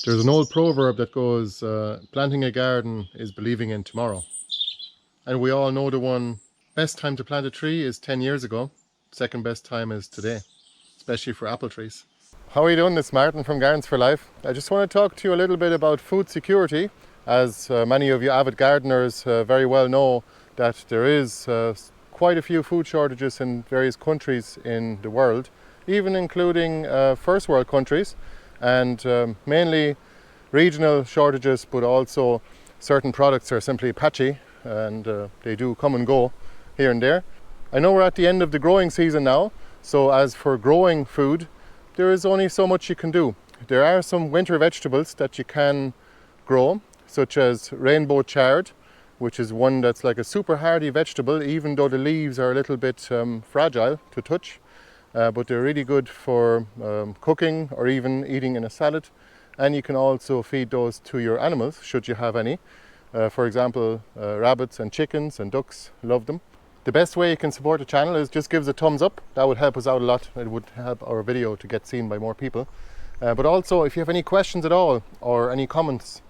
There's an old proverb that goes, planting a garden is believing in tomorrow. And we all know the one, best time to plant a tree is 10 years ago. Second best time is today, especially for apple trees. How are you doing? This is Martin from Gardens for Life. I just want to talk to you a little bit about food security. As many of you avid gardeners very well know, that there is quite a few food shortages in various countries in the world, even including first world countries, and mainly regional shortages, but also certain products are simply patchy and they do come and go here and there. I know we're at the end of the growing season now, so as for growing food, there is only so much you can do. There are some winter vegetables that you can grow, such as rainbow chard, which is one that's like a super hardy vegetable, even though the leaves are a little bit fragile to touch. But they're really good for cooking or even eating in a salad. And you can also feed those to your animals, should you have any. For example, rabbits and chickens and ducks love them. The best way you can support the channel is just give us a thumbs up. That would help us out a lot. It would help our video to get seen by more people. But also, if you have any questions at all or any comments,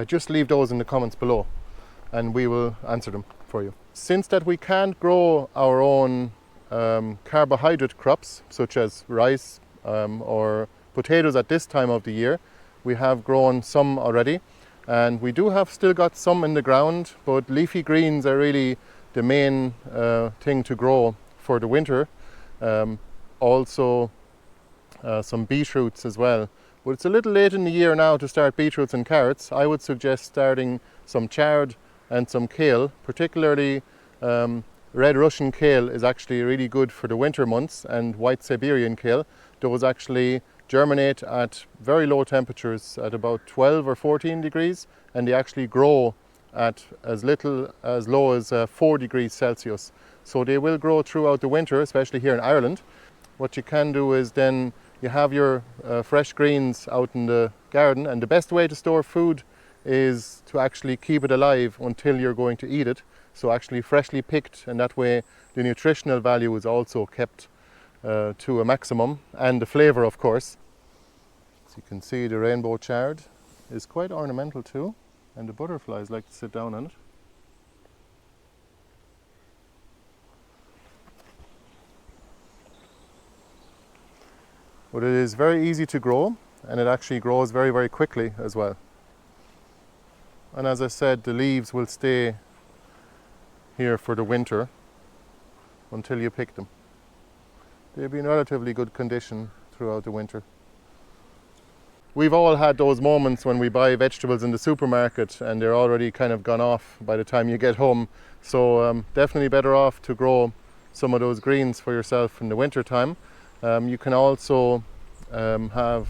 just leave those in the comments below and we will answer them for you. Since that we can't grow our own carbohydrate crops, such as rice or potatoes at this time of the year, we have grown some already, and we do have still got some in the ground, but leafy greens are really the main thing to grow for the winter. Also some beetroots as well, but it's a little late in the year now to start beetroots and carrots. I would suggest starting some chard and some kale, particularly red Russian kale is actually really good for the winter months, and white Siberian kale. Those actually germinate at very low temperatures at about 12 or 14 degrees, and they actually grow at as low as 4 degrees Celsius. So they will grow throughout the winter, especially here in Ireland. What you can do is then you have your fresh greens out in the garden, and the best way to store food is to actually keep it alive until you're going to eat it. So actually freshly picked, and that way the nutritional value is also kept to a maximum, and the flavour, of course. So you can see the rainbow chard is quite ornamental too, and the butterflies like to sit down on it. But it is very easy to grow, and it actually grows very, very quickly as well. And as I said, the leaves will stay here for the winter until you pick them. They'll be in relatively good condition throughout the winter. We've all had those moments when we buy vegetables in the supermarket and they're already kind of gone off by the time you get home. So definitely better off to grow some of those greens for yourself in the winter time. You can also have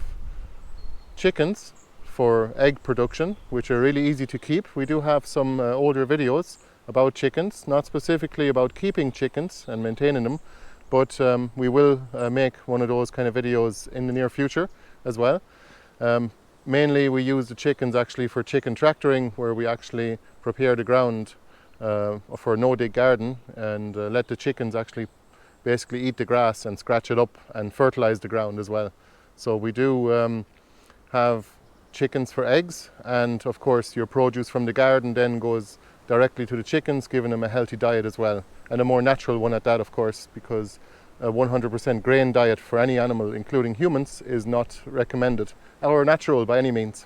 chickens for egg production, which are really easy to keep. We do have some older videos about chickens, not specifically about keeping chickens and maintaining them, but we will make one of those kind of videos in the near future as well. Mainly we use the chickens actually for chicken tractoring, where we actually prepare the ground for a no-dig garden and let the chickens actually basically eat the grass and scratch it up and fertilize the ground as well. So we do have chickens for eggs, and of course your produce from the garden then goes directly to the chickens, giving them a healthy diet as well, and a more natural one at that, of course, because a 100% grain diet for any animal, including humans, is not recommended or natural by any means.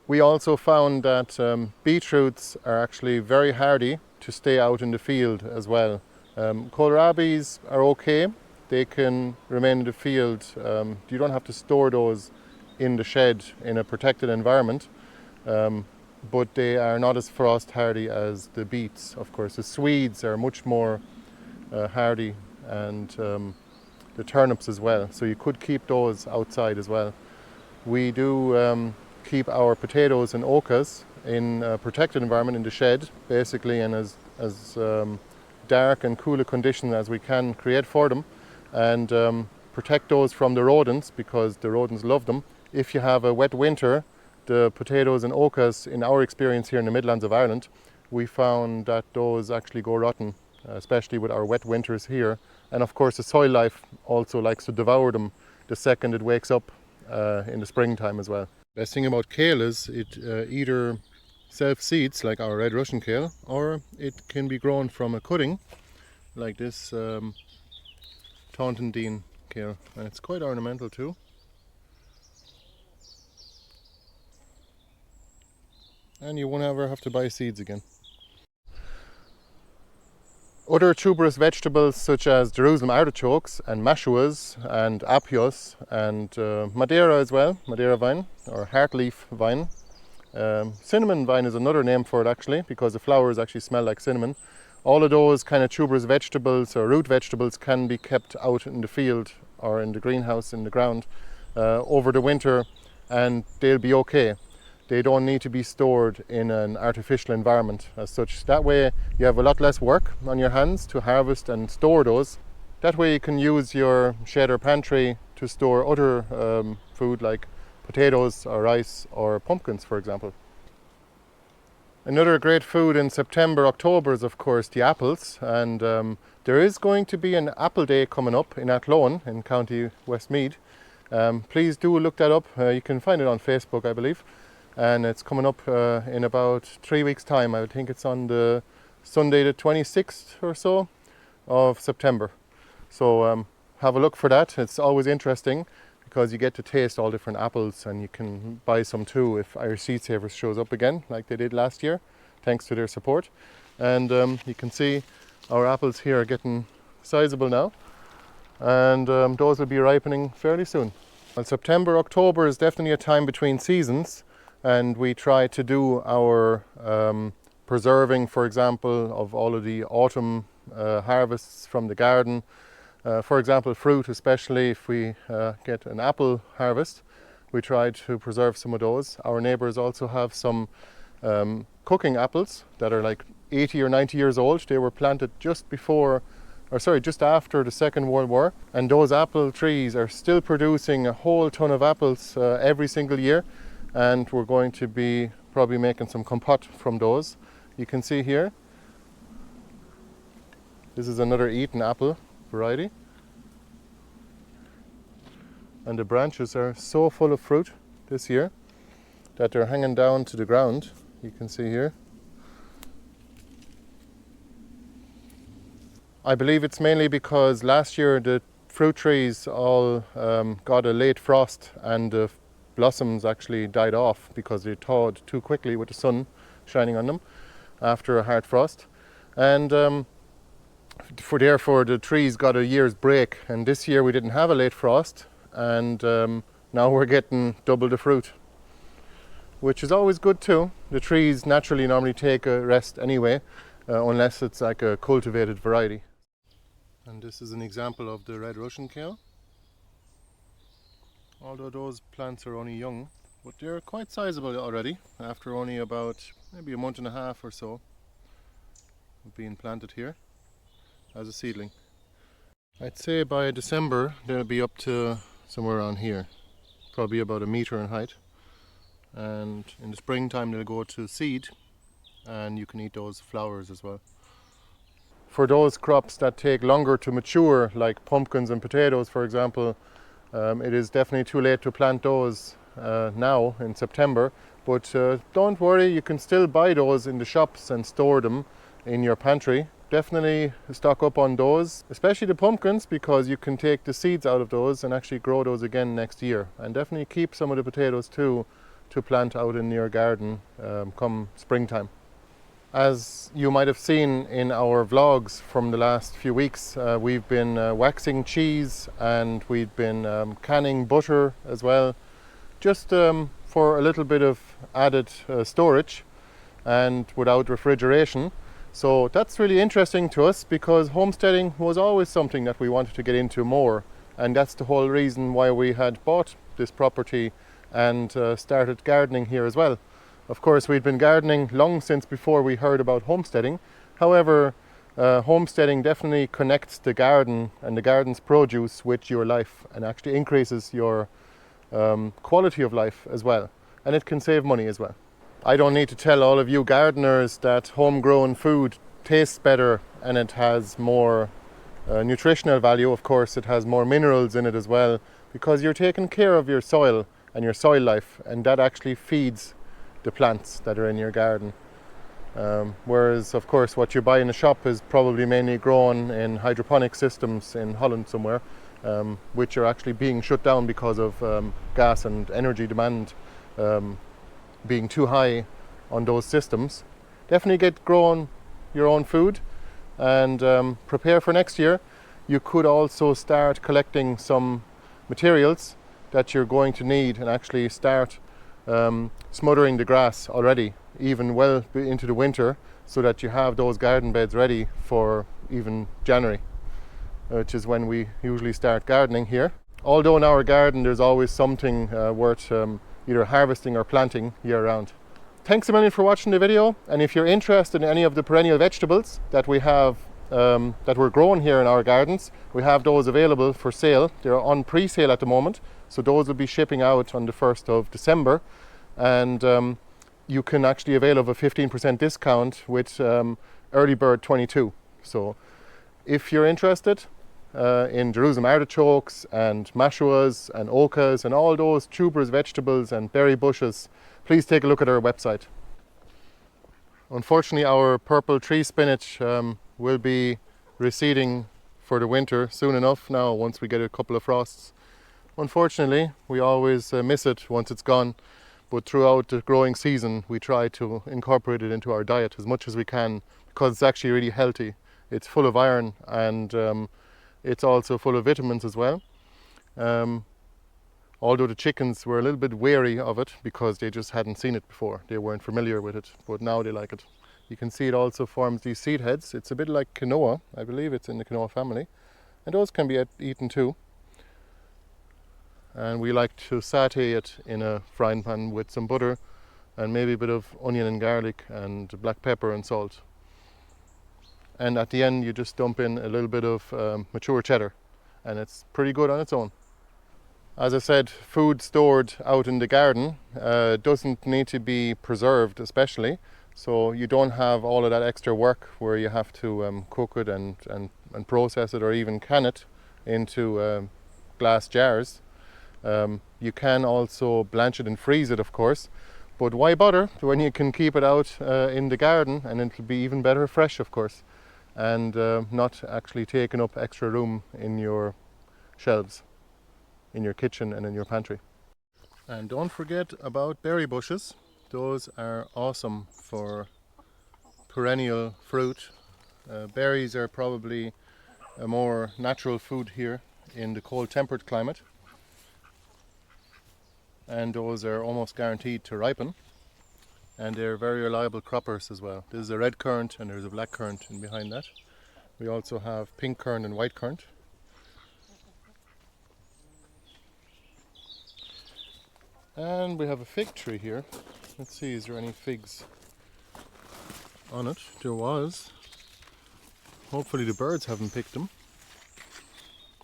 We also found that beetroots are actually very hardy to stay out in the field as well. Kohlrabies are okay, they can remain in the field. You don't have to store those in the shed in a protected environment, but they are not as frost hardy as the beets. Of course, the Swedes are much more hardy, and the turnips as well, so you could keep those outside as well. We do keep our potatoes and ochas in a protected environment in the shed, basically, and as dark and cool a condition as we can create for them, and protect those from the rodents, because the rodents love them. If you have a wet winter, the potatoes and ochas, in our experience here in the Midlands of Ireland, we found that those actually go rotten, especially with our wet winters here. And of course the soil life also likes to devour them the second it wakes up in the springtime as well. Best thing about kale is it either self-seeds like our red Russian kale, or it can be grown from a cutting like this Taunton Dean kale, and it's quite ornamental too. And you won't ever have to buy seeds again. Other tuberous vegetables such as Jerusalem artichokes and mashuas and apios and Madeira as well, Madeira vine or heartleaf vine. Cinnamon vine is another name for it actually, because the flowers actually smell like cinnamon. All of those kind of tuberous vegetables or root vegetables can be kept out in the field or in the greenhouse in the ground over the winter, and they'll be okay. They don't need to be stored in an artificial environment as such. That way you have a lot less work on your hands to harvest and store those. That way you can use your shed or pantry to store other food like potatoes or rice or pumpkins, for example. Another great food in September, October is of course the apples, and there is going to be an apple day coming up in Athlone in County Westmeath. Please do look that up. You can find it on Facebook, I believe. And it's coming up in about 3 weeks' time. I think it's on the Sunday the 26th or so of September. So have a look for that. It's always interesting because you get to taste all different apples, and you can buy some too if Irish Seed Savers shows up again like they did last year, thanks to their support. And you can see our apples here are getting sizable now, and those will be ripening fairly soon. Well, September, October is definitely a time between seasons, and we try to do our preserving, for example, of all of the autumn harvests from the garden. For example, fruit, especially if we get an apple harvest, we try to preserve some of those. Our neighbours also have some cooking apples that are like 80 or 90 years old. They were planted just after the Second World War, and those apple trees are still producing a whole ton of apples every single year. And we're going to be probably making some compote from those. You can see here, this is another Eton apple variety. And the branches are so full of fruit this year that they're hanging down to the ground. You can see here. I believe it's mainly because last year the fruit trees all got a late frost, and the blossoms actually died off because they thawed too quickly with the sun shining on them after a hard frost, and therefore the trees got a year's break. And this year we didn't have a late frost, and now we're getting double the fruit, which is always good too. The trees naturally normally take a rest anyway, unless it's like a cultivated variety. And this is an example of the red Russian kale. Although those plants are only young, but they're quite sizable already after only about maybe a month and a half or so of being planted here as a seedling. I'd say by December they'll be up to somewhere around here, probably about a metre in height, and in the springtime they'll go to seed, and you can eat those flowers as well. For those crops that take longer to mature, like pumpkins and potatoes for example, it is definitely too late to plant those now in September, but don't worry, you can still buy those in the shops and store them in your pantry. Definitely stock up on those, especially the pumpkins, because you can take the seeds out of those and actually grow those again next year. And definitely keep some of the potatoes too to plant out in your garden come springtime. As you might have seen in our vlogs from the last few weeks, we've been waxing cheese, and we've been canning butter as well, just for a little bit of added storage and without refrigeration. So that's really interesting to us, because homesteading was always something that we wanted to get into more, and that's the whole reason why we had bought this property and started gardening here as well. Of course, we'd been gardening long since before we heard about homesteading. However, homesteading definitely connects the garden and the garden's produce with your life, and actually increases your quality of life as well. And it can save money as well. I don't need to tell all of you gardeners that homegrown food tastes better, and it has more nutritional value. Of course, it has more minerals in it as well, because you're taking care of your soil and your soil life, and that actually feeds the plants that are in your garden. Whereas of course what you buy in the shop is probably mainly grown in hydroponic systems in Holland somewhere, which are actually being shut down because of gas and energy demand being too high on those systems. Definitely get grown your own food and prepare for next year. You could also start collecting some materials that you're going to need and actually start smothering the grass already, even well into the winter, so that you have those garden beds ready for even January, which is when we usually start gardening here. Although in our garden there's always something worth either harvesting or planting year round. Thanks a million for watching the video, and if you're interested in any of the perennial vegetables that we have that we're growing here in our gardens, we have those available for sale. They're on pre-sale at the moment, so those will be shipping out on the 1st of December, and you can actually avail of a 15% discount with Early Bird 22. So if you're interested in Jerusalem artichokes and mashuas and ochas and all those tubers, vegetables and berry bushes, please take a look at our website. Unfortunately, our purple tree spinach will be receding for the winter soon enough now, once we get a couple of frosts. Unfortunately, we always miss it once it's gone, but throughout the growing season we try to incorporate it into our diet as much as we can, because it's actually really healthy. It's full of iron, and it's also full of vitamins as well. Although the chickens were a little bit wary of it because they just hadn't seen it before. They weren't familiar with it, but now they like it. You can see it also forms these seed heads. It's a bit like quinoa. I believe it's in the quinoa family. And those can be eaten too. And we like to saute it in a frying pan with some butter and maybe a bit of onion and garlic and black pepper and salt. And at the end you just dump in a little bit of mature cheddar, and it's pretty good on its own. As I said, food stored out in the garden doesn't need to be preserved especially, so you don't have all of that extra work where you have to cook it and process it or even can it into glass jars. You can also blanch it and freeze it, of course, but why bother when you can keep it out in the garden, and it'll be even better fresh, of course, and not actually taking up extra room in your shelves, in your kitchen and in your pantry. And don't forget about berry bushes. Those are awesome for perennial fruit. Berries are probably a more natural food here in the cold temperate climate, and those are almost guaranteed to ripen, and they're very reliable croppers as well. This is a red currant and there's a black currant in behind that. We also have pink currant and white currant. And we have a fig tree here. Let's see, is there any figs on it? There was. Hopefully the birds haven't picked them.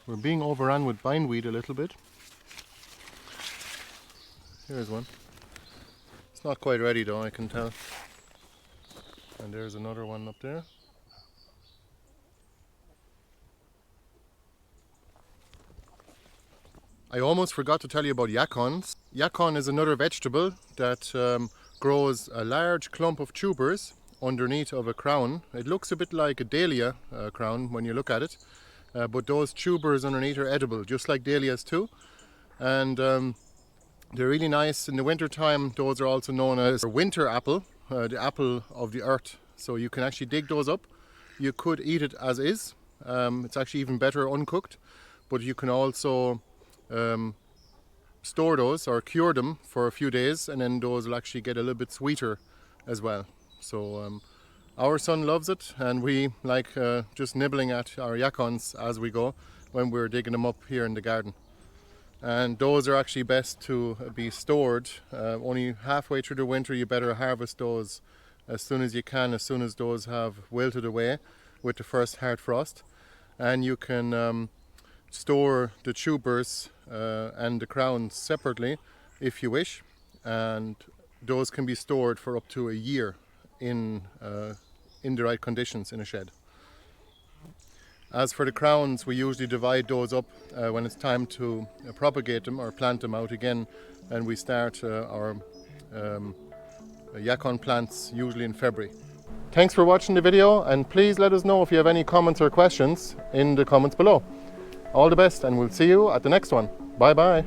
We're being overrun with bindweed a little bit. Here's one. It's not quite ready though, I can tell. And there's another one up there. I almost forgot to tell you about yakons. Yakon is another vegetable that grows a large clump of tubers underneath of a crown. It looks a bit like a dahlia crown when you look at it, but those tubers underneath are edible, just like dahlias too. And they're really nice in the winter time. Those are also known as winter apple, the apple of the earth. So you can actually dig those up. You could eat it as is. It's actually even better uncooked, but you can also store those or cure them for a few days, and then those will actually get a little bit sweeter as well. So our son loves it, and we like just nibbling at our yakons as we go when we're digging them up here in the garden. And those are actually best to be stored only halfway through the winter. You better harvest those as soon as you can, as soon as those have wilted away with the first hard frost. And you can store the tubers and the crowns separately if you wish, and those can be stored for up to a year in the right conditions in a shed. As for the crowns, we usually divide those up when it's time to propagate them or plant them out again, and we start our Yakon plants usually in February. Thanks for watching the video, and please let us know if you have any comments or questions in the comments below. All the best, and we'll see you at the next one. Bye bye.